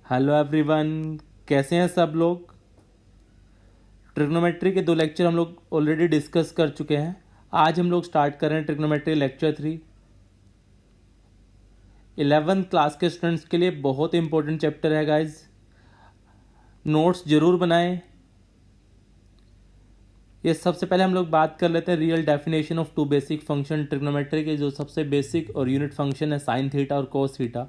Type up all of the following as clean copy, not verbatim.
Hello everyone, कैसे हैं सब लोग। ट्रिग्नोमेट्री के 2 लेक्चर हम लोग ऑलरेडी डिस्कस कर चुके हैं। आज हम लोग स्टार्ट कर रहे हैं ट्रिग्नोमेट्री लेक्चर 3। 11th क्लास के स्टूडेंट्स के लिए बहुत इंपॉर्टेंट चैप्टर है गाइज। नोट्स जरूर बनाएं। ये सबसे पहले हम लोग बात कर लेते हैं real definition of 2 basic function trigonometry के। जो सबसे बेसिक और यूनिट फंक्शन है साइन थीटा और कोस थीटा,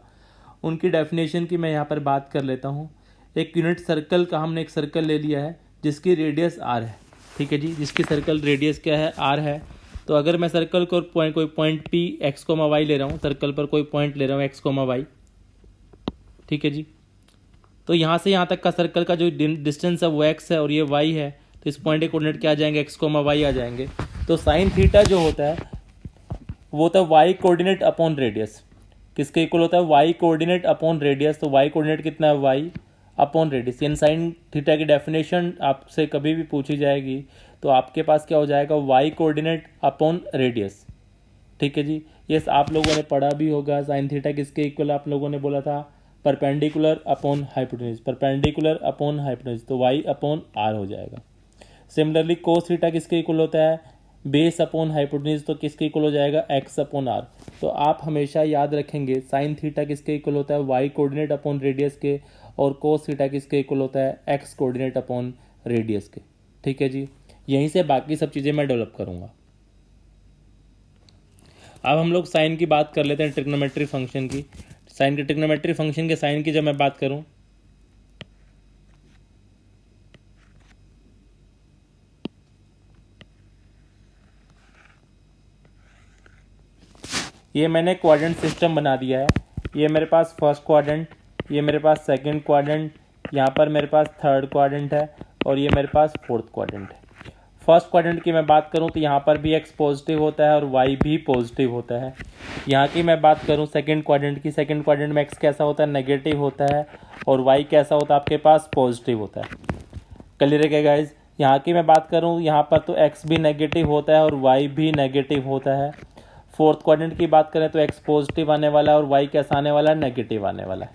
उनकी डेफिनेशन की मैं यहाँ पर बात कर लेता हूँ। एक यूनिट सर्कल का हमने एक सर्कल ले लिया है जिसकी रेडियस आर है। ठीक है जी, जिसकी सर्कल रेडियस क्या है, आर है। तो अगर मैं सर्कल को कोई point P X comma Y ले रहा हूँ, सर्कल पर कोई पॉइंट ले रहा हूँ एक्स कोमा वाई, ठीक है जी। तो यहाँ से यहाँ तक का सर्कल का जो डिस्टेंस है वो एक्स है और ये वाई है। तो इस पॉइंट के कोऑर्डिनेट क्या आ जाएंगे, एक्स कोमा वाई आ जाएंगे। तो साइन थीटा जो होता है वो होता है वाई कोऑर्डिनेट अपॉन रेडियस। किसके इक्वल होता है, वाई कोऑर्डिनेट अपॉन रेडियस। तो वाई कोऑर्डिनेट कितना है, वाई अपॉन रेडियस। यानी साइन थीटा की डेफिनेशन आपसे कभी भी पूछी जाएगी तो आपके पास क्या हो जाएगा, वाई कोऑर्डिनेट अपॉन रेडियस। ठीक है जी, ये आप लोगों ने पढ़ा भी होगा। साइन थीटा किसके इक्वल आप लोगों ने बोला था, perpendicular upon hypotenuse, perpendicular upon hypotenuse. तो वाई अपॉन आर हो जाएगा। सिमिलरली कोस थीटा किसके इक्वल होता है, बेस अपॉन हाइपोटेन्यूज। तो किसके इक्वल हो जाएगा, एक्स अपॉन आर। तो आप हमेशा याद रखेंगे साइन थीटा किसके इक्वल होता है, वाई कोऑर्डिनेट अपॉन रेडियस के, और कोस थीटा किसके इक्वल होता है, एक्स कोऑर्डिनेट अपॉन रेडियस के। ठीक है जी, यहीं से बाकी सब चीज़ें मैं डेवलप करूँगा। अब हम लोग साइन की बात कर लेते हैं, ट्रिग्नोमेट्री फंक्शन की। साइन के ट्रिग्नोमेट्री फंक्शन के साइन की जब मैं बात करूँ, ये मैंने क्वाड्रेंट सिस्टम बना दिया है। ये मेरे पास फर्स्ट क्वाड्रेंट, ये मेरे पास सेकंड क्वाड्रेंट, यहाँ पर मेरे पास थर्ड क्वाड्रेंट है और ये मेरे पास फोर्थ क्वाड्रेंट है। फर्स्ट क्वाड्रेंट की मैं बात करूँ तो यहाँ पर भी एक्स पॉजिटिव होता है और वाई भी पॉजिटिव होता है। यहाँ की मैं बात करूँ सेकंड क्वाड्रेंट की, सेकंड क्वाड्रेंट में एक्स कैसा होता है, नेगेटिव होता है, और वाई कैसा होता है आपके पास, पॉजिटिव होता है। क्लियर है क्या गाइज। यहाँ की मैं बात करूँ, यहाँ पर तो एक्स भी नेगेटिव होता है और वाई भी नेगेटिव होता है। फोर्थ क्वाड्रेंट की बात करें तो एक्स पॉजिटिव आने वाला है और वाई कैसा आने वाला है, नेगेटिव आने वाला है।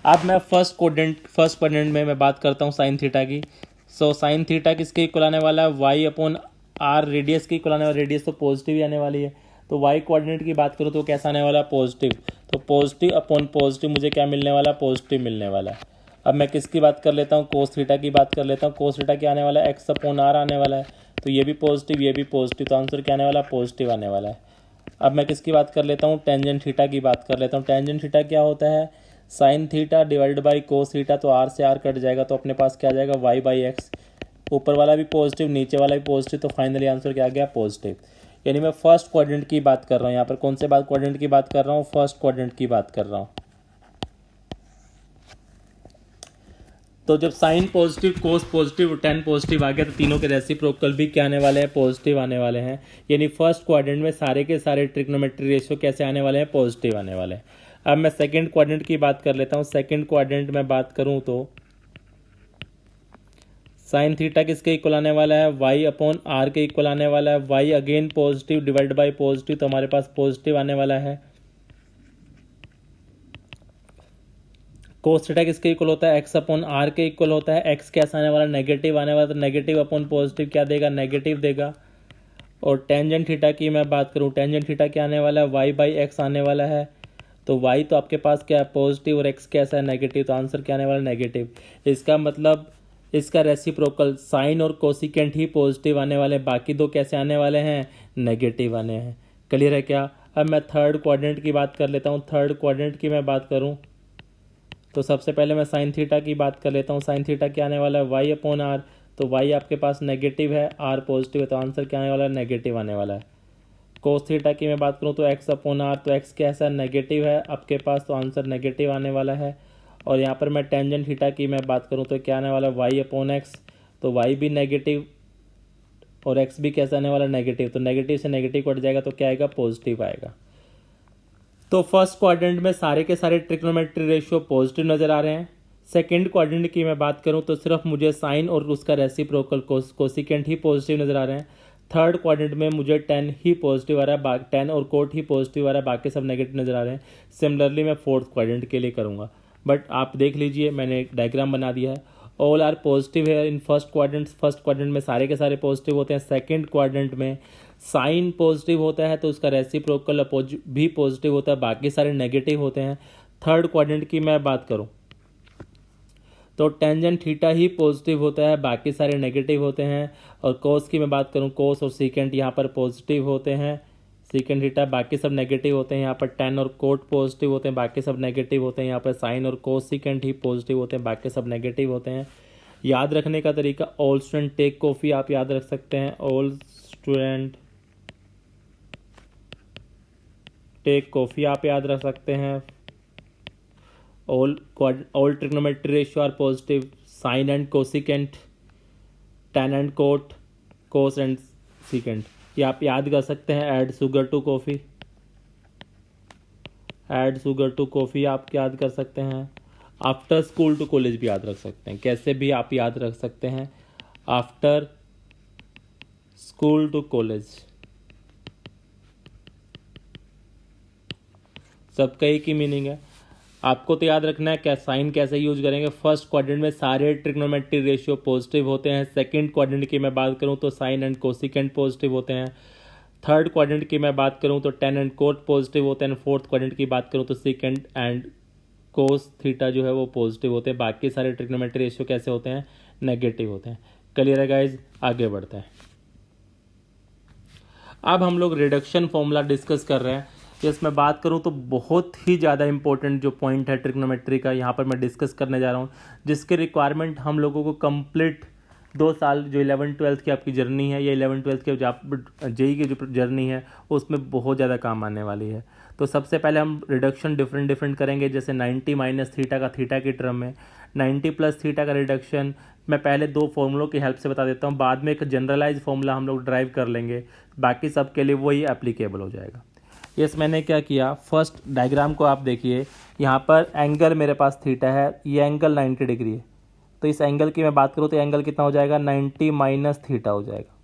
अब मैं फर्स्ट क्वाड्रेंट में मैं बात करता हूँ साइन थीटा की। सो साइन थीटा किसके इक्वल आने वाला है, वाई अपॉन आर, रेडियस की इक्वल आने वाला। रेडियस तो पॉजिटिव ही आने वाली है। तो वाई कोऑर्डिनेट की बात करूँ तो कैसा आने वाला, पॉजिटिव। तो पॉजिटिव अपॉन पॉजिटिव मुझे क्या मिलने वाला, पॉजिटिव मिलने वाला है। अब मैं किसकी बात कर लेता हूँ, कोस थीटा की बात कर लेता हूँ। कोस थीटा क्या आने वाला है, एक्स अपॉन आर आने वाला है। तो ये भी पॉजिटिव, ये भी पॉजिटिव, तो आंसर क्या आने वाला, पॉजिटिव आने वाला है। अब मैं किसकी बात कर लेता हूँ, टेंजेंट थीटा की बात कर लेता हूँ। टेंजेंट थीटा क्या होता है, sine theta divided by cos theta. तो आर से आर कट जाएगा तो अपने पास क्या आ जाएगा, वाई बाई एक्स। ऊपर वाला भी पॉजिटिव, नीचे वाला भी पॉजिटिव, तो फाइनली आंसर क्या आ गया, पॉजिटिव। यानी मैं फर्स्ट क्वाड्रेंट की बात कर रहा हूँ। यहाँ पर कौन से क्वाड्रेंट की बात कर रहा हूँ, फर्स्ट क्वाड्रेंट की बात कर रहा हूँ। तो जब साइन पॉजिटिव, कोस पॉजिटिव, टेन पॉजिटिव आ गया तो तीनों के रेसिप्रोकल भी क्या आने वाले हैं, पॉजिटिव आने वाले हैं। यानी फर्स्ट क्वाड्रेंट में सारे के सारे ट्रिग्नोमेट्री रेशियो कैसे आने वाले हैं, पॉजिटिव आने वाले हैं। अब मैं सेकंड क्वाड्रेंट की बात कर लेता हूँ। सेकंड क्वाड्रेंट में बात करूँ तो साइन थीटा किसके इक्वल आने वाला है, वाई अपॉन आर के इक्वल आने वाला है। Y again positive divide by positive, तो हमारे पास पॉजिटिव आने वाला है। कोस थीटा किसके इक्वल होता है, x upon R equal equal होता है। एक्स कैसा आने वाला, नेगेटिव आने वाला, तो नेगेटिव अपॉन पॉजिटिव क्या देगा, नेगेटिव देगा। और टेंजेंट थीटा की मैं बात करूँ, टेंजेंट थीटा क्या आने वाला है, वाई बाई एक्स आने वाला है। तो वाई तो आपके पास क्या है, पॉजिटिव, और एक्स कैसा है, नेगेटिव, तो आंसर क्या आने वाला, नेगेटिव। इसका मतलब इसका रेसिप्रोकल साइन और कोसिकेंट ही पॉजिटिव आने वाले, बाकी दो कैसे आने वाले हैं, नेगेटिव आने हैं। क्लियर है क्या। अब मैं थर्ड क्वाड्रेंट की बात कर लेता हूँ। थर्ड क्वाड्रेंट की मैं बात करूँ तो सबसे पहले मैं साइन थीटा की बात कर लेता हूँ। साइन थीटा क्या आने वाला है, वाई अपॉन आर। तो वाई आपके पास नेगेटिव है, आर पॉजिटिव है, तो आंसर क्या आने वाला है, नेगेटिव आने वाला है। कोस थीटा की मैं बात करूँ तो एक्स अपॉन आर, तो एक्स कैसा नेगेटिव है आपके पास, तो आंसर नेगेटिव आने वाला है। और यहाँ पर मैं टेंजेंट थीटा की मैं बात करूँ तो क्या आने वाला है, वाई अपॉन एक्स। तो वाई भी नेगेटिव और एक्स भी कैसा आने वाला, नेगेटिव। तो नेगेटिव से नेगेटिव कट जाएगा तो क्या आएगा, पॉजिटिव आएगा। तो फर्स्ट क्वाड्रेंट में सारे के सारे ट्रिग्नोमेट्री रेशियो पॉजिटिव नज़र आ रहे हैं। सेकंड क्वाड्रेंट की मैं बात करूं तो सिर्फ मुझे साइन और उसका रेसिप्रोकल कोसिकेंट ही पॉजिटिव नज़र आ रहे हैं। थर्ड क्वाड्रेंट में मुझे 10 ही पॉजिटिव आ रहा है, 10 और कोट ही पॉजिटिव आ रहा है, बाकी सब नेगेटिव नज़र आ रहे हैं। सिमिलरली मैं फोर्थ क्वाड्रेंट के लिए करूँगा। बट आप देख लीजिए मैंने एक डायग्राम बना दिया है। ऑल आर पॉजिटिव है in first quadrant. First quadrant में सारे के सारे पॉजिटिव होते हैं। सेकंड क्वाड्रेंट में साइन पॉजिटिव होता है तो उसका रेसिप्रोकल भी पॉजिटिव होता है, बाकी सारे नेगेटिव होते हैं। थर्ड क्वाड्रेंट की मैं बात करूं तो टेंजेंट थीटा ही पॉजिटिव होता है, बाकी सारे नेगेटिव होते हैं। और कोस की मैं बात करूं, कोस और सीकेंट यहाँ पर पॉजिटिव होते हैं, सीकेंट थीटा, बाकी सब नेगेटिव होते हैं। यहाँ पर टेन और कोट पॉजिटिव होते हैं, बाकी सब नेगेटिव होते हैं। यहाँ पर साइन और कोस सीकेंट ही पॉजिटिव होते हैं, बाकी सब नेगेटिव होते हैं। याद रखने का तरीका, ऑल स्टूडेंट टेक कॉफ़ी आप याद रख सकते हैं। ऑल स्टूडेंट टेक कॉफ़ी आप याद रख सकते हैं। All trigonometry ratio are positive, sine and cosecant, tan and cot, cos and secant, ये आप याद कर सकते हैं। Add sugar to coffee, add sugar to coffee आप याद कर सकते हैं। आफ्टर स्कूल टू कॉलेज भी याद रख सकते हैं, कैसे भी आप याद रख सकते हैं। आफ्टर स्कूल टू कॉलेज, सबका एक ही मीनिंग है। आपको तो याद रखना है क्या साइन कैसे यूज करेंगे। फर्स्ट क्वाड्रेंट में सारे ट्रिग्नोमेट्री रेशियो पॉजिटिव होते हैं। सेकंड क्वाड्रेंट की मैं बात करूं तो साइन एंड कोसिकेंट पॉजिटिव होते हैं। थर्ड क्वाड्रेंट की मैं बात करूं तो टेन एंड कोट पॉजिटिव होते हैं। फोर्थ क्वाड्रेंट की बात करूं तो सीकेंट एंड कोस थीटा जो है वो पॉजिटिव होते हैं। बाकी सारे ट्रिग्नोमेट्री रेशियो कैसे होते हैं, नेगेटिव होते हैं। क्लियर है गाइज, आगे बढ़ते हैं। अब हम लोग रिडक्शन फॉर्मूला डिस्कस कर रहे हैं। इसमें बात करूं तो बहुत ही ज़्यादा इंपॉर्टेंट जो पॉइंट है ट्रिग्नोमेट्री का यहाँ पर मैं डिस्कस करने जा रहा हूँ, जिसके रिक्वायरमेंट हम लोगों को कंप्लीट 2 साल जो 11-12 की आपकी जर्नी है या 11-12 के जो जेई की जो जर्नी है उसमें बहुत ज़्यादा काम आने वाली है। तो सबसे पहले हम रिडक्शन डिफरेंट करेंगे, जैसे 90 माइनस थीटा का थीटा की टर्म में, 90 प्लस थीटा का रिडक्शन मैं पहले 2 फॉर्मूलों की हेल्प से बता देता हूँ, बाद में एक जनरलाइज फॉर्मूला हम लोग ड्राइव कर लेंगे, बाकी सब के लिए वही एप्लीकेबल हो जाएगा। यस, मैंने क्या किया, फर्स्ट डायग्राम को आप देखिए, यहाँ पर एंगल मेरे पास थीटा है, ये एंगल 90 डिग्री है। तो इस एंगल की मैं बात करूँ तो एंगल कितना हो जाएगा, 90 माइनस थीटा हो जाएगा,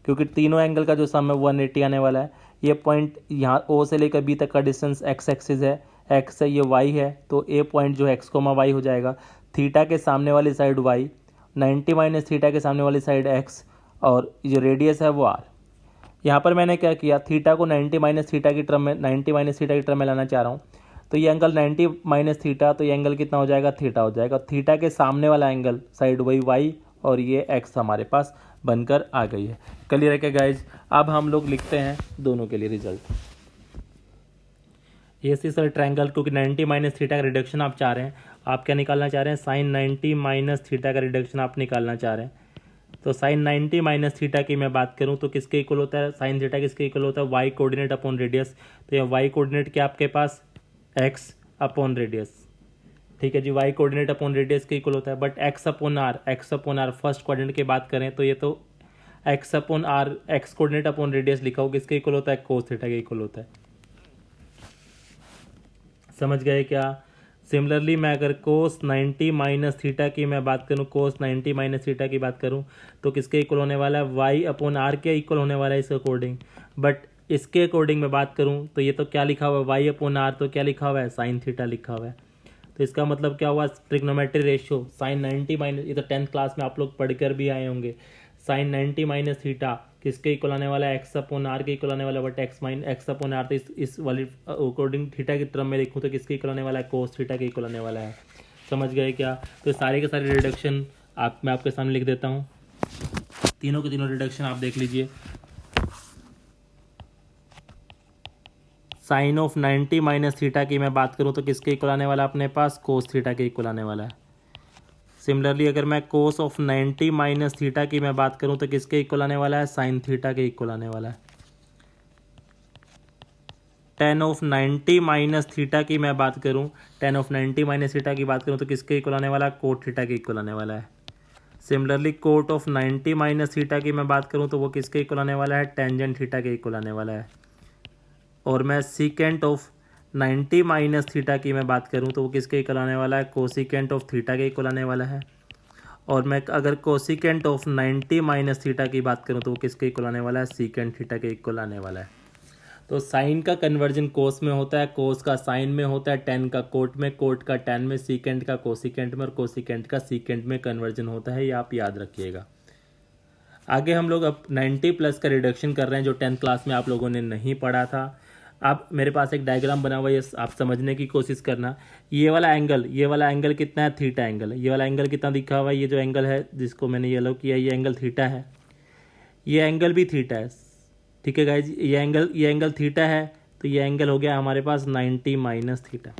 क्योंकि तीनों एंगल का जो सम है 180 आने वाला है। ये पॉइंट यहाँ ओ से लेकर बी तक का डिस्टेंस एक्स एक्सिस है, एक्स है, ये वाई है, तो ए पॉइंट जो है एक्स कोमा वाई हो जाएगा। थीटा के सामने वाली साइड वाई, 90 माइनस थीटा के सामने वाली साइड एक्स, और जो रेडियस है वो आर। यहाँ पर मैंने क्या किया, थीटा को 90 माइनस थीटा की टर्म में, 90 माइनस थीटा की टर्म में लाना चाह रहा हूँ। तो ये एंगल 90 माइनस थीटा, तो ये एंगल कितना हो जाएगा, थीटा हो जाएगा। थीटा के सामने वाला एंगल साइड वही वाई, और ये एक्स हमारे पास बनकर आ गई है। क्लियर है क्या गाइज। अब हम लोग लिखते हैं दोनों के लिए रिजल्ट। ये सी सर ट्रायंगल, क्योंकि 90 माइनस थीटा का रिडक्शन आप चाह रहे हैं, आप क्या निकालना चाह रहे हैं, साइन 90 माइनस थीटा का रिडक्शन आप निकालना चाह रहे हैं। तो साइन 90 माइनस थीटा की मैं बात करूं तो किसके इक्वल होता है, साइन थीटा किसके इक्वल होता है, वाई कोऑर्डिनेट अपॉन रेडियस। तो ये वाई कोऑर्डिनेट क्या आपके पास, एक्स अपॉन रेडियस, ठीक है जी, वाई कोऑर्डिनेट अपॉन रेडियस के इक्वल होता है। But X upon R first quadrant की बात करें तो ये तो X upon R, X coordinate upon radius लिखा हो, किसके इक्वल होता है, कोस थीटा के इक्वल होता है। समझ गए क्या। सिमिलरली मैं अगर कोस 90 माइनस थीटा की मैं बात करूं, कोस 90 माइनस थीटा की बात करूं तो किसके इक्वल होने वाला है, Y upon R equal equal होने वाला है इसके अकॉर्डिंग। बट इसके अकॉर्डिंग मैं बात करूं तो ये तो क्या लिखा हुआ है, वाई अपॉन आर, तो क्या लिखा हुआ है, साइन थीटा लिखा हुआ है। तो इसका मतलब क्या हुआ, ट्रिग्नोमेट्री रेशियो साइन 90 माइनस, ये तो 10th क्लास में आप लोग पढ़कर भी आए होंगे। साइन 90 माइनस थीटा किसके इक्वल आने वाला है, एक्स अपॉन आर के इक्वल आने वाला है। बट एक्स अपॉन आर, तो इस वाली अकॉर्डिंग थीटा की टर्म में लिखूँ तो किसके इक्वल आने वाला है, कोस थीटा के इक्वल आने वाला है। समझ गए क्या। तो सारे के सारे रिडक्शन मैं आपके सामने लिख देता हूँ, तीनों के तीनों रिडक्शन आप देख लीजिए। साइन ऑफ 90 माइनस थीटा की मैं बात करूँ तो किसके इक्वल आने वाला है अपने पास, कोस थीटा के इक्वल आने वाला है। सिमिलरली अगर मैं कोस ऑफ 90 माइनस थीटा की मैं बात करूं तो किसके इक्वल आने वाला है, साइन थीटा के इक्वल आने वाला है। टेन ऑफ 90 माइनस थीटा की मैं बात करूं, टेन ऑफ 90 माइनस थीटा की बात करूं तो किसके इक्वल आने वाला है, कोट थीटा के इक्वल आने वाला है। Similarly cot of 90 minus theta की मैं बात करूं तो वो किसके इक्वल आने वाला है, टेंजेंट थीटा के इक्वल आने वाला है। और मैं सीकेंट ऑफ 90 माइनस थीटा की मैं बात करूं तो वो किसके इक्वल आने वाला है, कोसिकेंट ऑफ थीटा के इक्वल आने वाला है। और मैं अगर कोसिकेंट ऑफ 90 माइनस थीटा की बात करूं तो वो किसके इक्वल आने वाला है, सीकेंट थीटा के इक्वल आने वाला है। तो साइन का कन्वर्जन कोस में होता है, कोस का साइन में होता है, टेन का कोट में, कोट का टेन में, सीकेंट का कोसिकेंट में और कोसिकेंट का सीकेंट में कन्वर्जन होता है। ये आप याद रखिएगा। आगे हम लोग अब 90 प्लस का रिडक्शन कर रहे हैं जो 10th क्लास में आप लोगों ने नहीं पढ़ा था। अब मेरे पास एक डायग्राम बना हुआ है, ये आप समझने की कोशिश करना। ये वाला एंगल कितना है? Theta angle. ये वाला एंगल कितना दिखा हुआ है? ये जो एंगल है जिसको मैंने येलो किया, ये एंगल थीटा है, ये एंगल भी थीटा है। ठीक है गाइज, ये एंगल थीटा है, तो ये एंगल हो गया हमारे पास 90 माइनस थीटा।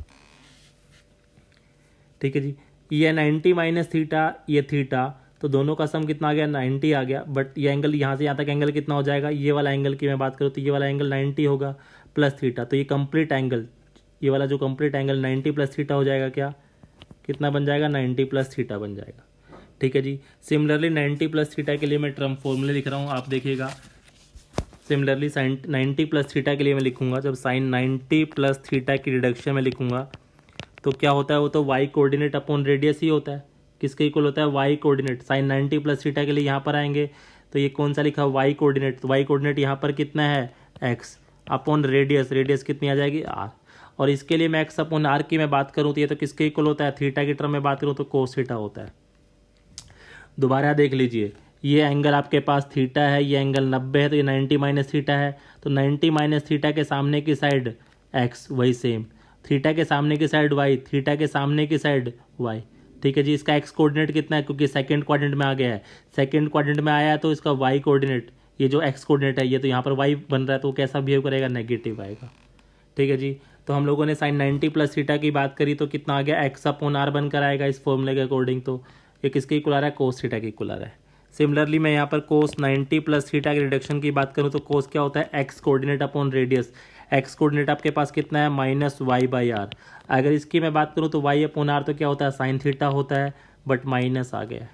ठीक है जी, ये 90 माइनस थीटा, ये थीटा, तो दोनों का सम कितना आ गया? 90 आ गया। बट ये एंगल यहाँ से यहाँ तक एंगल कितना हो जाएगा? ये वाला एंगल की मैं बात करूँ तो ये वाला एंगल 90 होगा प्लस थीटा, तो ये कंप्लीट एंगल, ये वाला जो कंप्लीट एंगल 90 प्लस थीटा हो जाएगा, क्या कितना बन जाएगा? 90 प्लस थीटा बन जाएगा। ठीक है जी, सिमिलरली 90 प्लस थीटा के लिए मैं टर्म फॉर्मूले लिख रहा हूँ, आप देखिएगा। सिमिलरली साइन 90 प्लस थीटा के लिए मैं लिखूंगा, जब साइन 90 प्लस थीटा की रिडक्शन में लिखूंगा तो क्या होता है? वो तो वाई कोऑर्डिनेट अपॉन रेडियस ही होता है। किसके इक्वल होता है? Y coordinate. Sine 90 plus theta के लिए यहाँ पर आएंगे तो ये कौन सा लिखा? Y coordinate. तो वाई कोऑर्डिनेट यहाँ पर कितना है? एक्स अपॉन रेडियस, रेडियस कितनी आ जाएगी? आर। और इसके लिए मैं एक्स अपॉन आर की मैं बात करूँ तो ये तो किसके इक्वल होता है? थीटा की टर्म में बात करूँ तो कोस थीटा होता है। दोबारा देख लीजिए, ये एंगल आपके पास थीटा है, ये एंगल 90 है, तो ये 90 माइनस थीटा है, तो 90 माइनस थीटा के सामने की साइड एक्स, वही सेम, थीटा के सामने की साइड वाई, थीटा के सामने की साइड वाई। ठीक है जी, इसका एक्स कोऑर्डिनेट कितना है? क्योंकि सेकंड क्वाड्रेंट में आ गया है, सेकंड क्वाड्रेंट में आया है तो इसका वाई कोऑर्डिनेट, ये जो एक्स कोऑर्डिनेट है ये तो यहाँ पर वाई बन रहा है, तो कैसा बिहेव करेगा? नेगेटिव आएगा। ठीक है जी, तो हम लोगों ने साइन 90 प्लस थीटा की बात करी तो कितना आ गया? एक्स अपॉन आर बनकर आएगा इस फॉर्मूले के अकॉर्डिंग। तो ये किसके इक्वल आ रहा है? कोस थीटा के इक्वल आ रहा है। सिमिलरली मैं यहाँ पर कोस 90 प्लस थीटा के रिडक्शन की बात करूँ तो कोस क्या होता है? X coordinate upon radius. X coordinate आपके पास कितना है? Minus Y by R. अगर इसकी मैं बात करूँ तो वाई अपॉन आर तो क्या होता है? साइन थीटा होता है, बट माइनस आ गया।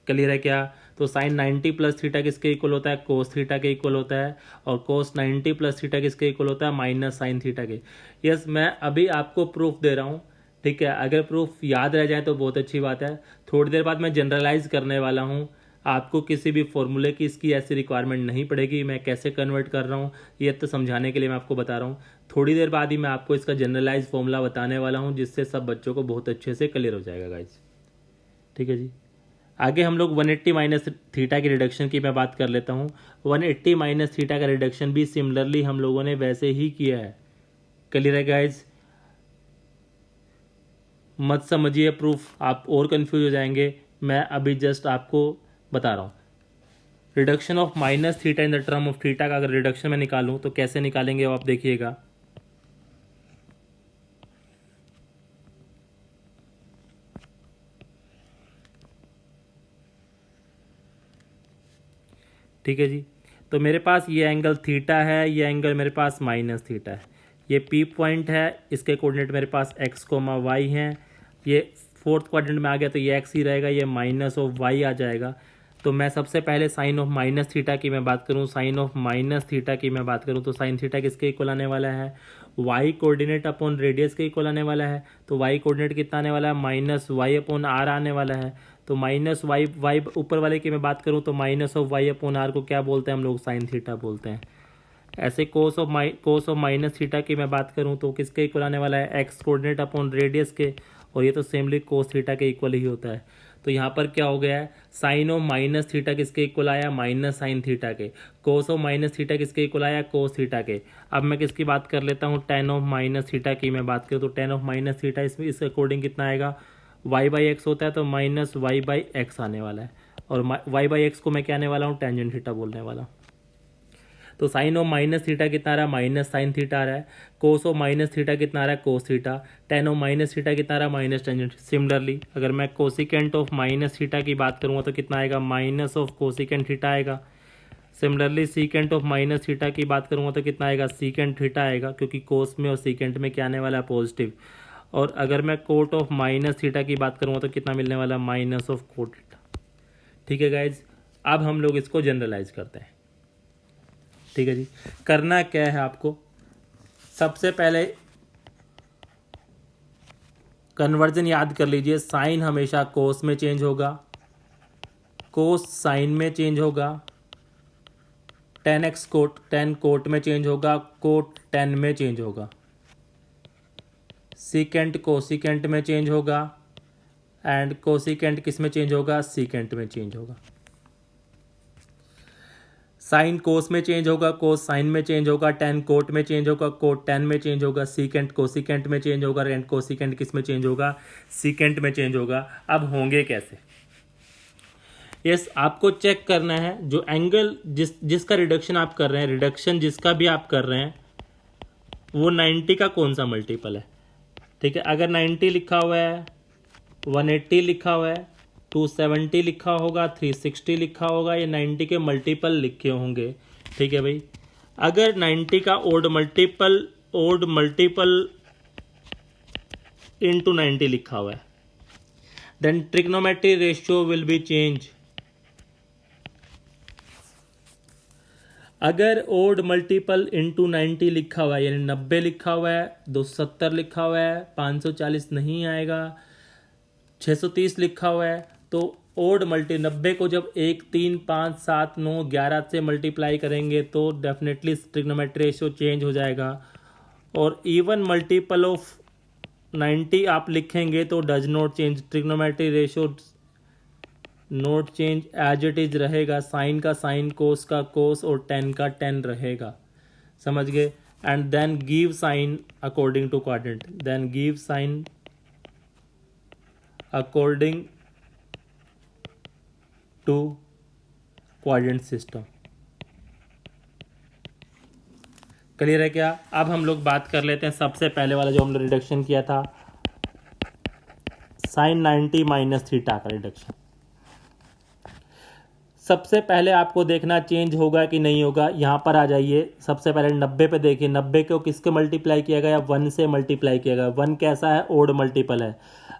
क्लियर है क्या? तो साइन 90 प्लस थीटा किसके इक्वल होता है? कोस थीटा के इक्वल होता है। और कोस 90 प्लस थीटा किसके इक्वल होता है? माइनस साइन थीटा के। यस, मैं अभी आपको प्रूफ दे रहा हूँ। ठीक है, अगर प्रूफ याद रह जाए तो बहुत अच्छी बात है। थोड़ी देर बाद मैं जनरलाइज करने वाला हूँ, आपको किसी भी फॉर्मूले की इसकी ऐसी रिक्वायरमेंट नहीं पड़ेगी। मैं कैसे कन्वर्ट कर रहा हूँ ये तो समझाने के लिए मैं आपको बता रहा हूँ। थोड़ी देर बाद ही मैं आपको इसका जनरलाइज फॉर्मूला बताने वाला हूँ, जिससे सब बच्चों को बहुत अच्छे से क्लियर हो जाएगा गाइज। ठीक है जी, आगे हम लोग 180 माइनस थीटा की रिडक्शन की मैं बात कर लेता हूँ। 180 माइनस थीटा का रिडक्शन भी सिमिलरली हम लोगों ने वैसे ही किया है। क्लियर है गाइज? मत समझिए प्रूफ, आप और कंफ्यूज हो जाएंगे। मैं अभी जस्ट आपको बता रहा हूँ। Reduction of minus theta in the term of theta का अगर रिडक्शन में निकालूँ तो कैसे निकालेंगे वो आप देखिएगा। ठीक है जी, तो मेरे पास ये एंगल थीटा है, ये एंगल मेरे पास माइनस थीटा है, ये पी पॉइंट है, इसके कोऑर्डिनेट मेरे पास एक्स कोमा वाई हैं। ये फोर्थ क्वाड्रेंट में आ गया तो ये एक्स ही रहेगा, ये माइनस ऑफ वाई आ जाएगा। तो मैं सबसे पहले साइन ऑफ माइनस थीटा की मैं बात करूं, साइन ऑफ माइनस थीटा की मैं बात करूं तो साइन थीटा किसके इक्वल आने वाला है? वाई कोऑर्डिनेट अपॉन रेडियस के इक्वल आने वाला है। तो वाई कोऑर्डिनेट कितना आने वाला है? माइनस वाई अपॉन आर आने वाला है। तो माइनस वाई वाई ऊपर वाले की मैं बात करूं तो minus of Y upon R को क्या बोलते हैं हम लोग? साइन थीटा बोलते हैं। ऐसे कोस ऑफ माइनस थीटा की मैं बात करूं तो किसके इक्वल आने वाला है? एक्स कोऑर्डिनेट अपॉन रेडियस के, और ये तो सेमली कोस थीटा के इक्वल ही होता है। तो यहाँ पर क्या हो गया है? साइन ऑफ माइनस थीटा किसके इक्वल आया? माइनस साइन थीटा के। कोस ऑफ माइनस थीटा किसके इक्वल आया? कोस थीटा के। अब मैं किसकी बात कर लेता हूँ? टेन ऑफ माइनस थीटा की मैं बात करूँ तो टेन ऑफ माइनस थीटा इसमें इस अकॉर्डिंग कितना आएगा? वाई बाई एक्स होता है तो माइनस वाई बाई एक्स आने वाला है, और वाई बाई एक्स को मैं क्या आने वाला हूँ? टेंजेंट थीटा बोलने वाला हूँ। तो साइन ऑफ माइनस थीटा कितना आ रहा है? माइनस साइन थीटा आ रहा है। कोस ऑफ माइनस थीटा कितना आ रहा है? Cos theta. Ten of minus theta कितना आ रहा है? Minus tangent. सिमिलरली अगर मैं कोसिकेंट ऑफ माइनस थीटा की बात करूँगा तो कितना आएगा? माइनस ऑफ कोसिकेंट थीटा आएगा। Similarly secant of minus theta की बात करूँगा तो कितना आएगा? सीकेंट थीटा आएगा, क्योंकि कोस में और सीकेंट में क्या आने वाला है? पॉजिटिव। और अगर मैं कोट ऑफ माइनस थीटा की बात करूँगा तो कितना मिलने वाला है? Minus of cot theta. ठीक है गाइज, अब हम लोग इसको जनरलाइज करते हैं। ठीक है जी, करना क्या है आपको? सबसे पहले कन्वर्जन याद कर लीजिए। साइन हमेशा कोस में चेंज होगा, कोस साइन में चेंज होगा, 10x कोट 10 कोट में चेंज होगा, कोट 10 में चेंज होगा, सीकेंट कोसीकेंट में चेंज होगा, एंड कोसीकेंट किस में चेंज होगा, सीकेंट में चेंज होगा। साइन कोस में चेंज होगा, कोस साइन में चेंज होगा, टेन कोट में चेंज होगा, कोट टेन में चेंज होगा, सीकेंट कोसीकेंट में चेंज होगा, एंड कोसीकेंट किस में चेंज होगा, सीकेंट में चेंज होगा। अब होंगे कैसे? यस, आपको चेक करना है जो एंगल जिसका रिडक्शन आप कर रहे हैं, रिडक्शन जिसका भी आप कर रहे हैं वो 90 का कौन सा मल्टीपल है। ठीक है, अगर 90 लिखा हुआ है, 180 लिखा हुआ है, 270 लिखा होगा, 360 लिखा होगा, ये 90 के मल्टीपल लिखे होंगे। ठीक है भाई, अगर 90 का ओड मल्टीपल इनटू 90 लिखा हुआ है, then trigonometry ratio will be change. अगर ओड मल्टीपल इनटू 90 लिखा हुआ है, यानी 90 लिखा हुआ है, 270 लिखा हुआ है, 540 नहीं आएगा, 630 लिखा हुआ है, तो ओड 90 को जब 1, 3, 5, 7, 9, 11 से मल्टीप्लाई करेंगे तो डेफिनेटली ट्रिग्नोमेट्री रेशियो चेंज हो जाएगा। और इवन मल्टीपल ऑफ 90 आप लिखेंगे तो does not change, trigonometry ratio not change, as it is रहेगा। साइन का साइन, कोस का कोस और 10 का 10 रहेगा। समझ गए? And then give sign according to quadrant, then give sign according to quadrant system. Clear है क्या? अब हम लोग बात कर लेते हैं सबसे पहले वाला जो हमने रिडक्शन किया था, साइन 90 माइनस थीटा का रिडक्शन। सबसे पहले आपको देखना चेंज होगा कि नहीं होगा। यहाँ पर आ जाइए, सबसे पहले 90 पे देखिए, 90 को किसके मल्टीप्लाई किया गया, 1 से मल्टीप्लाई किया गया। 1 कैसा है, ओड मल्टीपल है।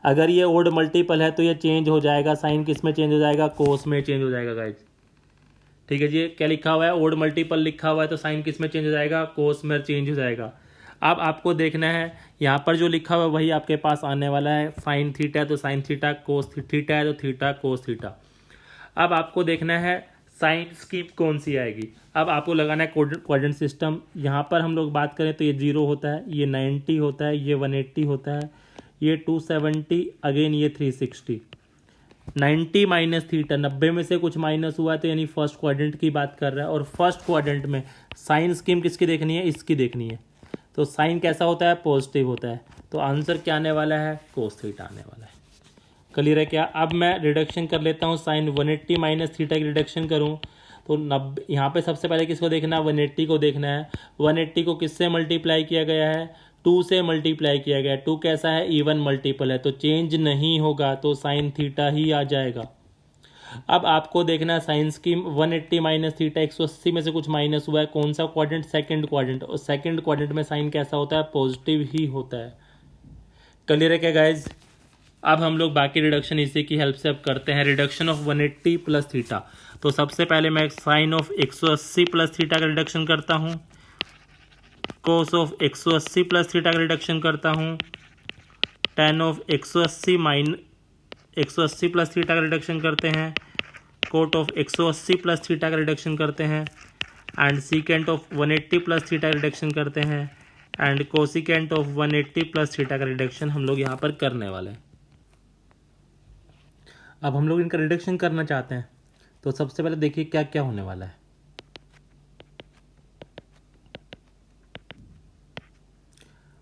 अगर ये ओड मल्टीपल है तो ये चेंज हो जाएगा, साइन किस में चेंज हो जाएगा, कोस में चेंज हो जाएगा गाइज। ठीक है जी, क्या लिखा हुआ है, ओड मल्टीपल लिखा हुआ है तो साइन किस में चेंज हो जाएगा, कोस में चेंज हो जाएगा। अब आपको देखना है यहाँ पर जो लिखा हुआ है वही आपके पास आने वाला है। साइन थीटा तो साइन थीटा, कोस थीटा है तो थीटा कोस थीटा। अब आपको देखना है साइन स्कीम कौन सी आएगी। अब आपको लगाना है क्वाड्रेंट सिस्टम। यहाँ पर हम लोग बात करें तो ये 0 होता है, ये 90 होता है, ये 180 होता है, ये 270, अगेन ये 360। 90 माइनस थीटा, 90 में से कुछ माइनस हुआ तो यानी फर्स्ट क्वाड्रेंट की बात कर रहा है। और फर्स्ट क्वाड्रेंट में साइन स्कीम किसकी देखनी है, इसकी देखनी है। तो साइन कैसा होता है, पॉजिटिव होता है। तो आंसर क्या आने वाला है, कोस थीटा आने वाला है। क्लियर है क्या? अब मैं रिडक्शन कर लेता हूँ, साइन 180 माइनस थीटा की रिडक्शन करूँ तो 90, यहाँ पे सबसे पहले किसको देखना है, 180 को देखना है। 180 को किससे मल्टीप्लाई किया गया है, 2 से मल्टीप्लाई किया गया है। 2 कैसा है, इवन मल्टीपल है तो चेंज नहीं होगा, तो साइन थीटा ही आ जाएगा। अब आपको देखना है साइन स्कीम 180 माइनस थीटा, 180 में से कुछ माइनस हुआ है, कौन सा क्वाड्रेंट, सेकंड क्वाड्रेंट। और सेकंड क्वाड्रेंट में साइन कैसा होता है, पॉजिटिव ही होता है। क्लियर है क्या गाइज? अब हम लोग बाकी रिडक्शन इसी की हेल्प से अब करते हैं। Reduction of 180 plus theta. तो सबसे पहले मैं साइन ऑफ 180 प्लस थीटा का रिडक्शन करता हूँ, कोस ऑफ 180 प्लस थीटा का रिडक्शन करता हूँ, टेन ऑफ 180 प्लस थीटा का रिडक्शन करते हैं, कोट ऑफ 180 प्लस थीटा का रिडक्शन करते हैं, and secant of 180 plus theta का रिडक्शन करते हैं, and cosecant of 180 plus theta का रिडक्शन हम लोग यहाँ पर करने वाले हैं। अब हम लोग इनका रिडक्शन करना चाहते हैं तो सबसे पहले देखिए क्या क्या होने वाला है।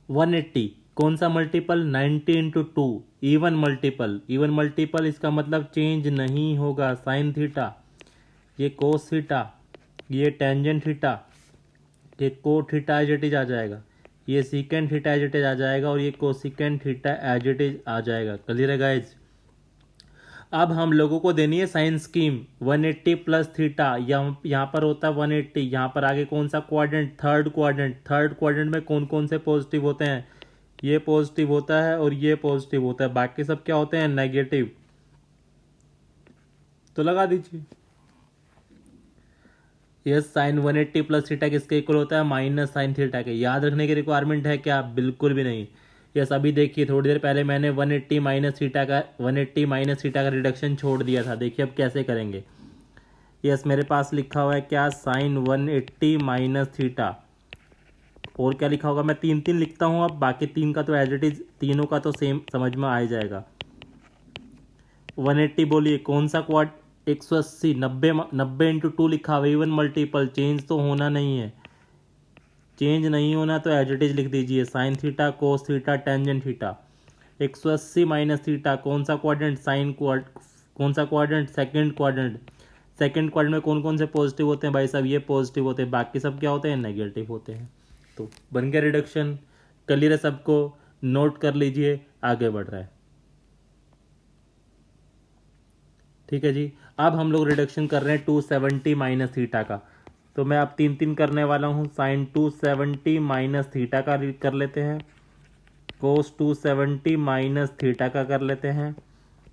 वन 180 कौन सा multiple, 90 into 2, even multiple. Even multiple इसका मतलब चेंज नहीं होगा। साइन थीटा, ये कोस थीटा, ये टेंजेंट थीटा, ये cot theta as it is आ जाएगा, ये secant theta as it is आ जाएगा, और ये cosecant theta as it is आ जाएगा। क्लियर है गाइज? अब हम लोगों को देनी है साइन स्कीम 180 प्लस थीटा। यहाँ पर होता है 180, यहाँ पर आगे कौन सा quadrant, third quadrant. Third quadrant में कौन कौन से पॉजिटिव होते हैं, ये पॉजिटिव होता है और ये पॉजिटिव होता है, बाकी सब क्या होते हैं, नेगेटिव। तो लगा दीजिए, ये साइन 180 प्लस थीटा किसके इक्वल होता है, माइनस साइन थीटा के। याद रखने की रिक्वायरमेंट है क्या, बिल्कुल भी नहीं। यस, अभी देखिए थोड़ी देर पहले मैंने 180 माइनस थीटा का रिडक्शन छोड़ दिया था। देखिए अब कैसे करेंगे। यस मेरे पास लिखा हुआ है क्या, साइन 180 माइनस थीटा। और क्या लिखा होगा, मैं 3 लिखता हूँ, अब बाकी 3 का तो एज इट इज, तीनों का तो सेम समझ में आ जाएगा। 180 बोलिए कौन सा क्वाड, 180, 90 इंटू 2 लिखा हुआ, इवन मल्टीपल, चेंज तो होना नहीं है, चेंज नहीं होना तो एज इट इज लिख दीजिए, sine theta cos theta tangent theta. 180 minus theta कौन सा क्वाड्रेंट, साइन क्वाड, कौन सा quadrant, second quadrant. Second quadrant में कौन कौन से पॉजिटिव होते हैं भाई साहब, ये पॉजिटिव होते हैं, बाकी सब क्या होते हैं, नेगेटिव होते हैं। तो बन गया रिडक्शन, क्लियर है सबको, नोट कर लीजिए, आगे बढ़ रहा है। ठीक है जी, अब हम लोग रिडक्शन कर रहे हैं 270 माइनस थीटा का। तो मैं अब 3 करने वाला हूँ, साइन 270 माइनस थीटा का कर लेते हैं, कोस 270 माइनस थीटा का कर लेते हैं,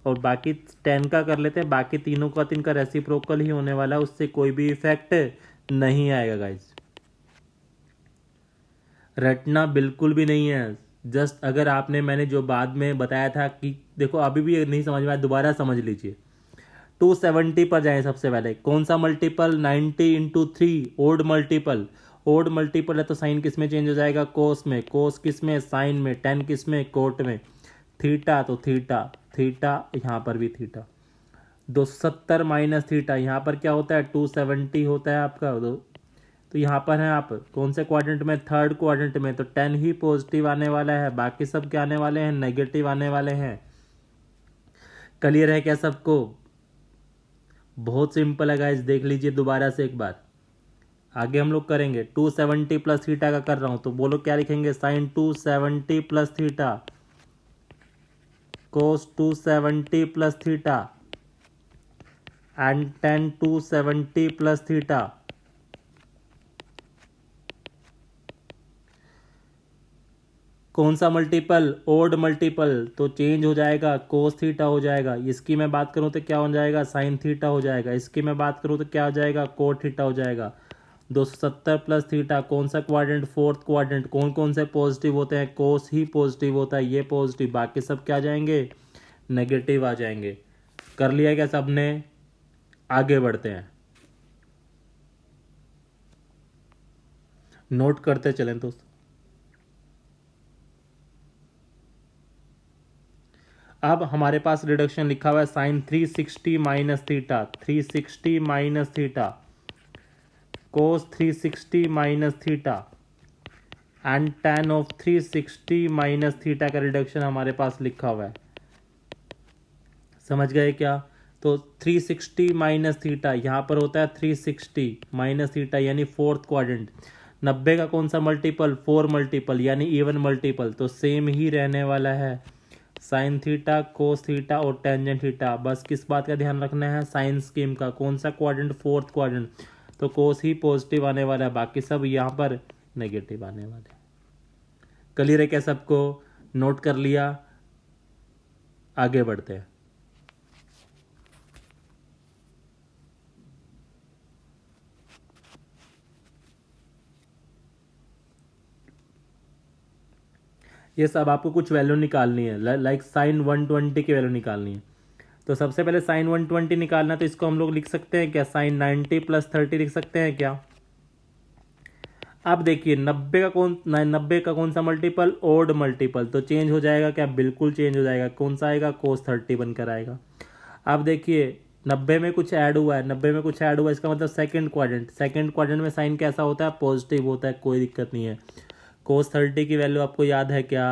और बाकी 10 का कर लेते हैं। बाकी तीनों का 3 का रेसिप्रोकल ही होने वाला है, उससे कोई भी इफेक्ट नहीं आएगा गाइज, रटना बिल्कुल भी नहीं है। जस्ट अगर आपने, मैंने जो बाद में बताया था कि देखो अभी भी नहीं समझ में आया, दोबारा समझ लीजिए। 270 पर जाएं सबसे पहले, कौन सा multiple, 90 into 3, odd multiple. Odd multiple है तो साइन किस में चेंज हो जाएगा, कोस में, कोस किस में, साइन में, 10 किस में, कोट में, थीटा तो थीटा, थीटा यहाँ पर भी थीटा। 270 माइनस थीटा, यहाँ पर क्या होता है, 270 होता है आपका। तो यहाँ पर है आप कौन से क्वाड्रेंट में, थर्ड क्वाड्रेंट में, तो 10 ही पॉजिटिव आने वाला है, बाकी सब क्या आने वाले हैं, नेगेटिव आने वाले हैं। क्लियर है क्या सबको, बहुत सिंपल है गाइस, देख लीजिए दोबारा से एक बार, आगे हम लोग करेंगे। 270 प्लस थीटा का कर रहा हूं, तो बोलो क्या लिखेंगे, sine 270 plus theta, cos 270 plus theta, and tan 270 plus theta. कौन सा मल्टीपल, ओड मल्टीपल, तो चेंज हो जाएगा, कोस थीटा हो जाएगा। इसकी मैं बात करूं तो क्या हो जाएगा, साइन थीटा हो जाएगा। इसकी मैं बात करूं तो क्या हो जाएगा, कोट थीटा हो जाएगा। 270 प्लस थीटा कौन सा क्वाड्रेंट, फोर्थ क्वाड्रेंट, कौन कौन से पॉजिटिव होते हैं, कोस ही पॉजिटिव होता है, ये पॉजिटिव, बाकी सब क्या आ जाएंगे, नेगेटिव आ जाएंगे। कर लिया क्या सबने, आगे बढ़ते हैं, नोट करते चलें दोस्तों। अब हमारे पास रिडक्शन लिखा हुआ है, sine 360 minus theta, 360 minus theta, cos 360 minus theta, and tan of 360 minus theta का रिडक्शन हमारे पास लिखा हुआ है। समझ गए क्या, तो 360 माइनस थीटा यहाँ पर होता है 360 माइनस थीटा, यानी फोर्थ क्वाड्रेंट। 90 का कौन सा मल्टीपल, 4 मल्टीपल, यानी इवन मल्टीपल, तो सेम ही रहने वाला है, साइन थीटा कोस थीटा और टेंजेंट थीटा। बस किस बात का ध्यान रखना है, साइन स्कीम का, कौन सा क्वाड्रेंट, फोर्थ क्वाड्रेंट, तो कोस ही पॉजिटिव आने वाला है, बाकी सब यहाँ पर नेगेटिव आने वाले। क्लियर है क्या सबको, नोट कर लिया, आगे बढ़ते हैं। ये सब आपको कुछ वैल्यू निकालनी है, लाइक साइन 120 की वैल्यू निकालनी है। तो सबसे पहले साइन 120 निकालना है, तो इसको हम लोग लिख सकते हैं क्या, साइन 90 प्लस 30 लिख सकते हैं क्या। अब देखिए 90 का कौन सा मल्टीपल, ओड मल्टीपल, तो चेंज हो जाएगा क्या, बिल्कुल चेंज हो जाएगा, कौन सा आएगा, कोस 30 बनकर आएगा। अब देखिए 90 में कुछ ऐड हुआ है, 90 में कुछ ऐड हुआ है, इसका मतलब सेकंड क्वाड्रेंट, सेकंड क्वाड्रेंट में साइन कैसा होता है, पॉजिटिव होता है, कोई दिक्कत नहीं है। कोस 30 की वैल्यू आपको याद है क्या,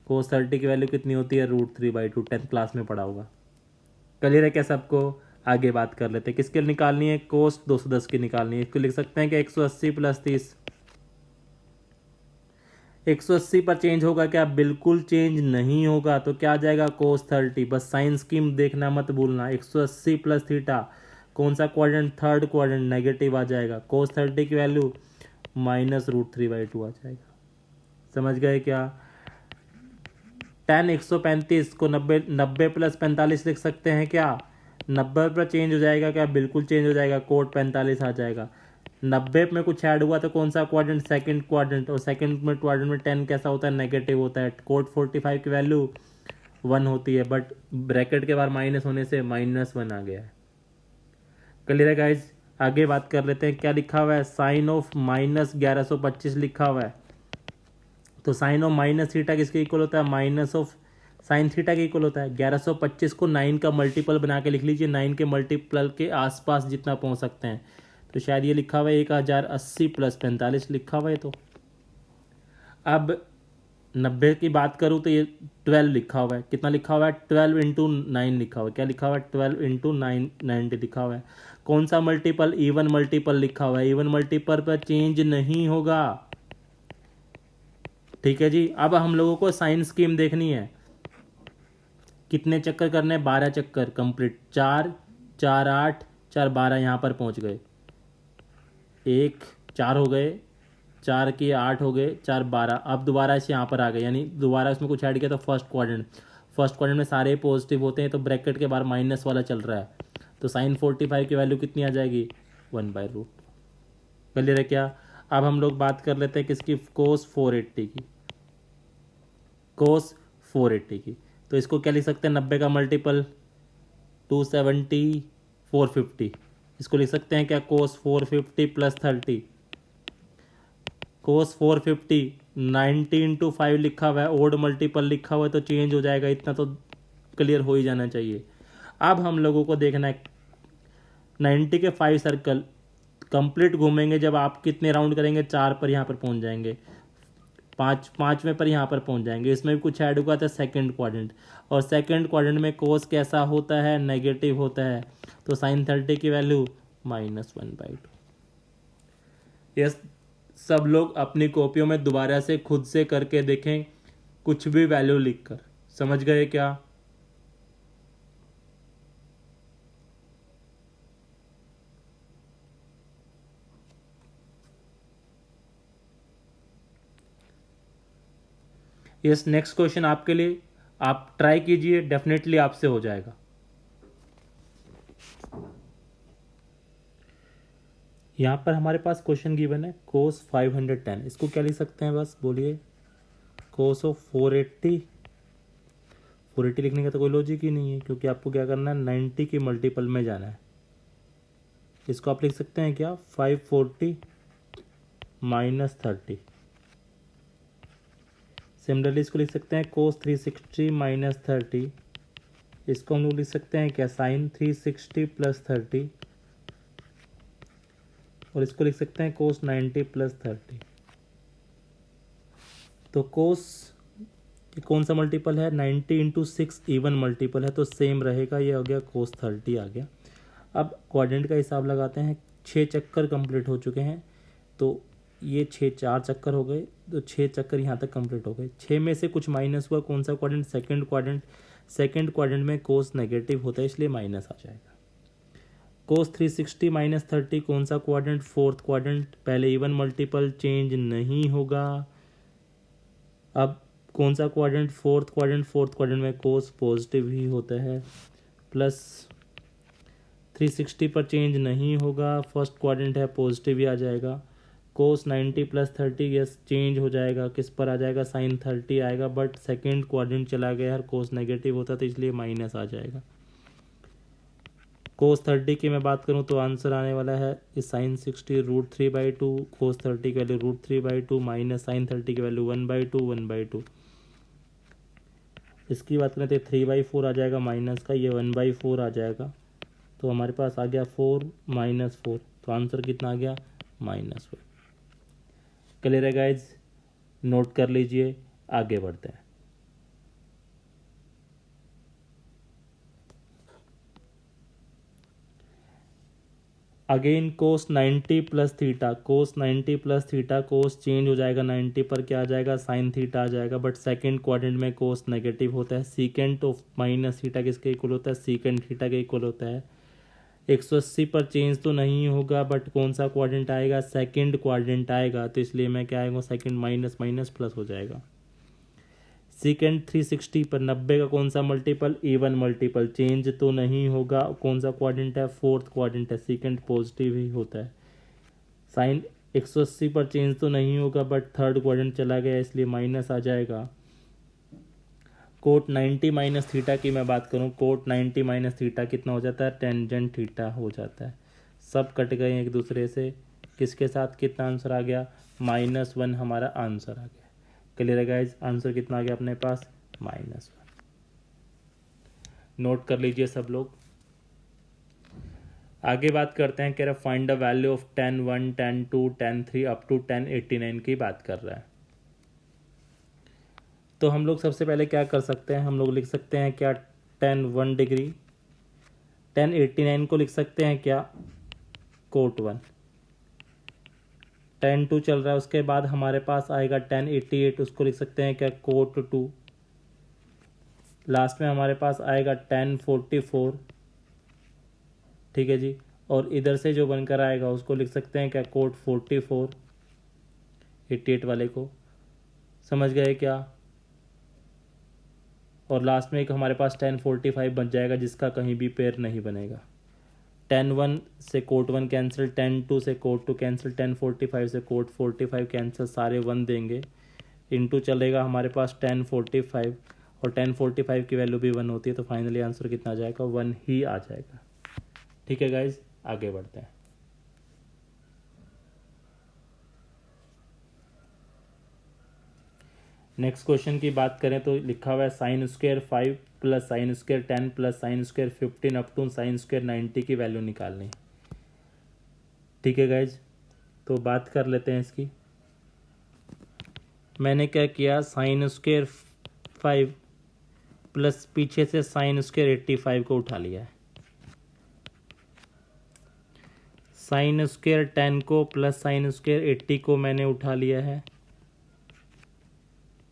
कोस 30 की वैल्यू कितनी होती है, √3/2, 10th क्लास में पढ़ा होगा। क्लियर है क्या सबको, आगे बात कर लेते हैं, किसके निकालनी है, कोस 210 की निकालनी है। इसको लिख सकते हैं कि 180 प्लस 30, 180 पर चेंज होगा क्या, बिल्कुल चेंज नहीं होगा, तो क्या आ जाएगा, कोस 30। बस साइन स्कीम देखना मत भूलना, 180 प्लस थीटा, कौन सा क्वाड्रेंट, थर्ड क्वाड्रेंट, नेगेटिव आ जाएगा, कोस 30 की वैल्यू -√3/2 आ जाएगा। समझ गए क्या, tan 135 को 90 प्लस 45 लिख सकते हैं क्या, 90 पर चेंज हो जाएगा क्या, बिल्कुल चेंज हो जाएगा, कोट 45 आ जाएगा। 90 में कुछ ऐड हुआ तो कौन सा क्वाड्रेंट, सेकंड क्वाड्रेंट, और सेकंड में क्वाड्रेंट में 10 कैसा होता है, नेगेटिव होता है, कोट 45 की वैल्यू 1 होती है, बट ब्रैकेट के बाहर माइनस होने से -1 आ गया है। क्लियर है गाइज, आगे बात कर लेते हैं, क्या लिखा हुआ है, साइन ऑफ माइनस 1125 लिखा हुआ है। तो साइन ऑफ माइनस थीटा किसके इक्वल होता है, माइनस ऑफ साइन थीटा के इक्वल होता है। 1125 को 9 का मल्टीपल बना के लिख लीजिए, 9 के मल्टीपल के आसपास जितना पहुंच सकते हैं। तो शायद ये लिखा हुआ है 1080 प्लस 45 लिखा हुआ है। तो अब 90 की बात करूँ तो ये 12 लिखा हुआ है। कितना लिखा हुआ है, 12 इंटू 9 लिखा हुआ है। क्या लिखा हुआ है, 12 इंटू 9 90 लिखा हुआ है। कौन सा मल्टीपल, इवन मल्टीपल लिखा हुआ है। इवन मल्टीपल पर चेंज नहीं होगा, ठीक है जी। अब हम लोगों को साइन स्कीम देखनी है। कितने चक्कर करने, 12 चक्कर कंप्लीट। 4 4 8 4 12 यहाँ पर पहुँच गए। 1 4 हो गए, 4 के 8 हो गए, 4 12। अब दोबारा से यहाँ पर आ गए, यानी दोबारा इसमें कुछ ऐड किया तो फर्स्ट क्वाड्रेंट में सारे पॉजिटिव होते हैं, तो ब्रैकेट के बाहर माइनस वाला चल रहा है। तो साइन 45 की वैल्यू कितनी आ जाएगी, 1/√। क्लियर है क्या। अब हम लोग बात कर लेते हैं किसकी, कोस 480 की। कोस 480 की, तो इसको क्या लिख सकते हैं, 90 का मल्टीपल 270 450। इसको लिख सकते हैं क्या, कोस 450 प्लस 30। कोस 450 90 इंटू 5 लिखा हुआ है, ओड मल्टीपल लिखा हुआ है, तो चेंज हो जाएगा, इतना तो क्लियर हो ही जाना चाहिए। अब हम लोगों को देखना है 90 के 5 सर्कल कंप्लीट घूमेंगे जब आप कितने राउंड करेंगे, 4 पर यहाँ पर पहुँच जाएंगे, 5वें पर यहाँ पर पहुँच जाएंगे। इसमें भी कुछ ऐड होगा तो सेकंड क्वाड्रेंट, और सेकंड क्वाड्रेंट में कोस कैसा होता है, नेगेटिव होता है। तो साइन 30 की वैल्यू -1/2। यस, सब लोग अपनी कॉपियों में दोबारा से खुद से करके देखें, कुछ भी वैल्यू लिखकर। समझ गए क्या। यस, नेक्स्ट क्वेश्चन आपके लिए, आप ट्राई कीजिए, डेफिनेटली आपसे हो जाएगा। यहाँ पर हमारे पास क्वेश्चन गिवन है कोस 510। इसको क्या लिख सकते हैं, बस बोलिए, कोस ऑफ 480 लिखने का तो कोई लॉजिक ही नहीं है, क्योंकि आपको क्या करना है, 90 की मल्टीपल में जाना है। इसको आप लिख सकते हैं क्या, 540 -30। सिमिलरली इसको लिख सकते हैं कोस 360 -30। इसको हम लोग लिख सकते हैं क्या, साइन 360 प्लस 30। और इसको लिख सकते हैं कोस 90 प्लस 30। तो कोस कौन सा मल्टीपल है, 90 इंटू 6 इवन मल्टीपल है, तो सेम रहेगा, ये हो गया कोस 30 आ गया। अब क्वाड्रेंट का हिसाब लगाते हैं। 6 चक्कर कंप्लीट हो चुके हैं, तो ये 4 चक्कर हो गए, तो 6 चक्कर यहाँ तक कंप्लीट हो गए। 6 में से कुछ माइनस हुआ, कौन सा क्वाड्रेंट, सेकंड क्वाड्रेंट में कोस नेगेटिव होता है, इसलिए माइनस आ जाएगा। कोस 360 -30 कौन सा क्वाड्रेंट, फोर्थ क्वाड्रेंट। पहले इवन मल्टीपल, चेंज नहीं होगा। अब कौन सा क्वाड्रेंट, फोर्थ क्वाड्रेंट में कोस पॉजिटिव ही होता है, प्लस 360 पर चेंज नहीं होगा, फर्स्ट क्वाड्रेंट है, पॉजिटिव ही आ जाएगा। कोस 90 प्लस 30, यस चेंज हो जाएगा, किस पर आ जाएगा, साइन 30 आएगा, बट सेकेंड क्वाड्रेंट चला गया है, कोस नेगेटिव होता तो इसलिए माइनस आ जाएगा। कोस 30 की मैं बात करूं तो आंसर आने वाला है इस साइन 60 √3/2, कोस 30 की वैल्यू √3/2 माइनस साइन 30 की वैल्यू 1/2 इसकी बात करें तो 3/4 आ जाएगा माइनस का, ये 1/4 आ जाएगा। तो हमारे पास आ गया 4 -4, तो आंसर कितना आ गया, -1। क्लियर है गाइज, नोट कर लीजिए, आगे बढ़ते हैं। अगेन कोस 90 प्लस थीटा, कोस चेंज हो जाएगा, 90 पर क्या आ जाएगा, साइन थीटा आ जाएगा, बट सेकंड क्वाड्रेंट में कोस नेगेटिव होता है। सीकेंट ऑफ माइनस थीटा किसके इक्वल होता है, सीकेंट थीटा के इक्वल होता है। 180 पर चेंज तो नहीं होगा, बट कौन सा क्वाड्रेंट आएगा, सेकंड क्वाड्रेंट आएगा, तो इसलिए मैं क्या आएगा, सेकंड माइनस माइनस प्लस हो जाएगा। सीकेंड 360 पर 90 का कौन सा मल्टीपल, इवन मल्टीपल, चेंज तो नहीं होगा, कौन सा क्वाड्रेंट है, फोर्थ क्वाड्रेंट है, सीकेंड पॉजिटिव ही होता है। साइन 180 पर चेंज तो नहीं होगा, बट थर्ड क्वाड्रेंट चला गया, इसलिए माइनस आ जाएगा। कोट 90 माइनस थीटा की मैं बात करूं, कोट 90 माइनस थीटा कितना हो जाता है, टेंजेंट थीटा हो जाता है। सब कट गए एक दूसरे से, किसके साथ कितना आंसर आ गया, -1 हमारा आंसर आ गया। क्लियर है गाइज, आंसर कितना आ गया अपने पास, -1। नोट कर लीजिए सब लोग। आगे बात करते हैं, कह रहा find the value of 10 1 10 2 10 3 up to 10 89 की बात कर रहा है। तो हम लोग सबसे पहले क्या कर सकते हैं, हम लोग लिख सकते हैं क्या 10 1 डिग्री, 10 89 को लिख सकते हैं क्या कोट 1, 10 2 चल रहा है, उसके बाद हमारे पास आएगा 10 88, उसको लिख सकते हैं क्या कोट 2, लास्ट में हमारे पास आएगा 10 44, ठीक है जी, और इधर से जो बनकर आएगा उसको लिख सकते हैं क्या कोट 44, 88 वाले को, समझ गए क्या, और लास्ट में एक हमारे पास 10 45 बन जाएगा जिसका कहीं भी पेयर नहीं बनेगा। 10 1 से कोट 1 कैंसिल, 10 2 से कोट 2 कैंसिल, 10 45 से कोट 45 कैंसिल, सारे 1 देंगे, इनटू चलेगा हमारे पास 10 45, और 10 45 की वैल्यू भी 1 होती है, तो फाइनली आंसर कितना आ जाएगा, 1 ही आ जाएगा। ठीक है गाइज, आगे बढ़ते हैं। नेक्स्ट क्वेश्चन की बात करें तो लिखा हुआ है sine square 5 plus sine square 10 plus sine square 15 up to sine square 90 की वैल्यू निकालनी। ठीक है गाइज, तो बात कर लेते हैं इसकी। मैंने क्या किया, साइन स्क्वायर 5 प्लस पीछे से साइन स्क्वायर 85 को उठा लिया है, साइन स्क्वायर 10 को प्लस साइन स्क्वायर 80 को मैंने उठा लिया है।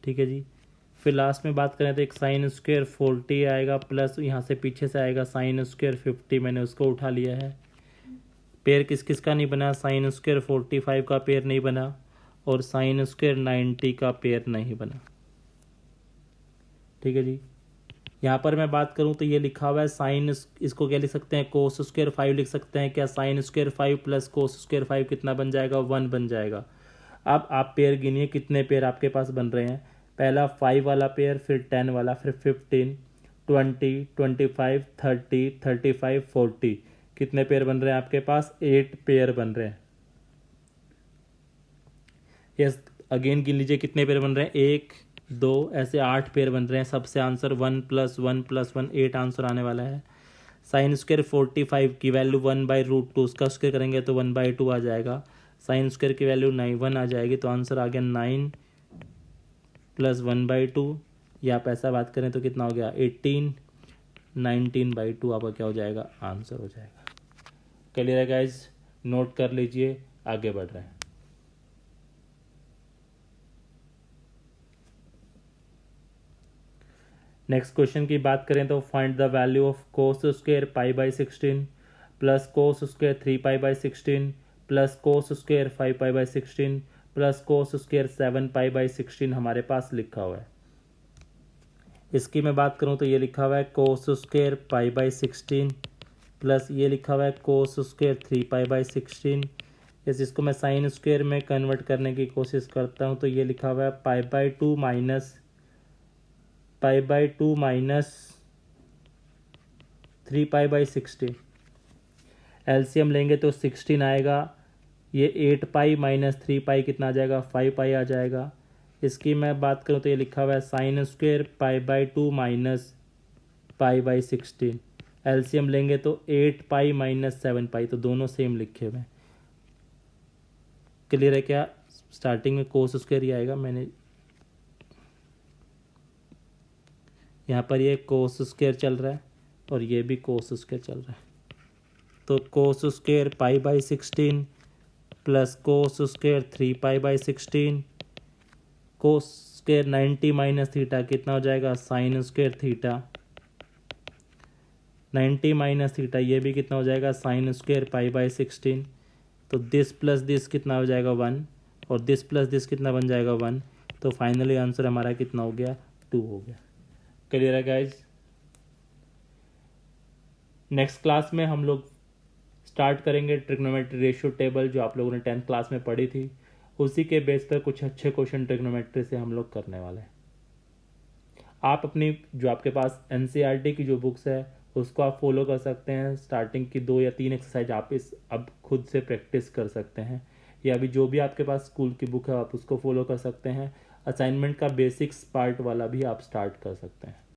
ठीक है जी, फिर लास्ट में बात करें तो एक साइन स्क्वायर 40 आएगा, प्लस यहाँ से पीछे से आएगा साइन स्क्वायर 50, मैंने उसको उठा लिया है। पेयर किस किस का नहीं बना, साइन स्क्वायर 45 का पेयर नहीं बना, और साइन स्क्वायर 90 का पेयर नहीं बना। ठीक है जी, यहाँ पर मैं बात करूँ तो ये लिखा हुआ है साइन, इसको क्या लिख सकते हैं, कोस स्क्वायर 5 लिख सकते हैं क्या, sign square 5 plus cos square 5 कितना बन जाएगा, 1 बन जाएगा। अब आप पेयर गिनिए कितने पेयर आपके पास बन रहे हैं, पहला 5 वाला पेयर, फिर 10 वाला, फिर 15 20 25 30 35 40, कितने पेयर बन रहे हैं आपके पास, 8 पेयर बन रहे हैं। यस, अगेन गिन लीजिए कितने पेयर बन रहे हैं, 1 2 ऐसे 8 पेयर बन रहे हैं, सबसे आंसर 1 + 1 + 1 8 आंसर आने वाला है। साइन स्क्वायर 45 की वैल्यू 1/√2, उसका स्क्वायर करेंगे तो 1/2 आ जाएगा, साइन स्क्वायर की वैल्यू 1 आ जाएगी, तो आंसर आ गया 9 + 1/2, या आप ऐसा बात करें तो कितना हो गया 18, 19/2 आपका क्या हो जाएगा, आंसर हो जाएगा। क्लियर है गाइज, नोट कर लीजिए, आगे बढ़ रहे हैं। नेक्स्ट क्वेश्चन की बात करें तो find the value of cos square π/16 plus cos square 3π/16 plus cos square 5π/16 plus cos square 7π/16 हमारे पास लिखा हुआ है। इसकी मैं बात करूं तो ये लिखा हुआ है कोस स्क्वायर π/16 प्लस ये लिखा हुआ है कोस स्क्वायर 3π/16। इसको मैं साइन स्क्वायर में कन्वर्ट करने की कोशिश करता हूं तो ये लिखा हुआ है π/2 माइनस 3π/16। एलसीएम लेंगे तो 16 आएगा, ये 8π माइनस 3π कितना आ जाएगा, 5π आ जाएगा। इसकी मैं बात करूँ तो ये लिखा हुआ है साइन स्क्वायर π/2 माइनस π/16। एलसीएम लेंगे तो 8π माइनस 7π, तो दोनों सेम लिखे हुए हैं। क्लियर है क्या, स्टार्टिंग में कोस स्क्वायर ही आएगा, मैंने यहाँ पर ये कोस स्क्वायर चल रहा है और ये भी कोस स्क्वायर चल रहा है, तो cos square π/16 plus cos square 3π/16, cos square 90 minus theta कितना हो जाएगा, sine square theta 90 minus theta, ये भी कितना हो जाएगा, साइन स्क्वायर π/16। तो दिस प्लस दिस कितना हो जाएगा 1, और दिस प्लस दिस कितना बन जाएगा 1, तो फाइनली आंसर हमारा कितना हो गया, 2 हो गया। क्लियर है गाइज। नेक्स्ट क्लास में हम लोग स्टार्ट करेंगे ट्रिग्नोमेट्री रेशियो टेबल, जो आप लोगों ने 10th क्लास में पढ़ी थी, उसी के बेस पर कुछ अच्छे क्वेश्चन ट्रिग्नोमेट्री से हम लोग करने वाले हैं। आप अपनी जो आपके पास एनसीईआरटी की जो बुक्स है उसको आप फॉलो कर सकते हैं। स्टार्टिंग की 2 या 3 एक्सरसाइज आप इस अब खुद से प्रैक्टिस कर सकते हैं, या अभी जो भी आपके पास स्कूल की बुक है आप उसको फॉलो कर सकते हैं। असाइनमेंट का बेसिक्स पार्ट वाला भी आप स्टार्ट कर सकते हैं।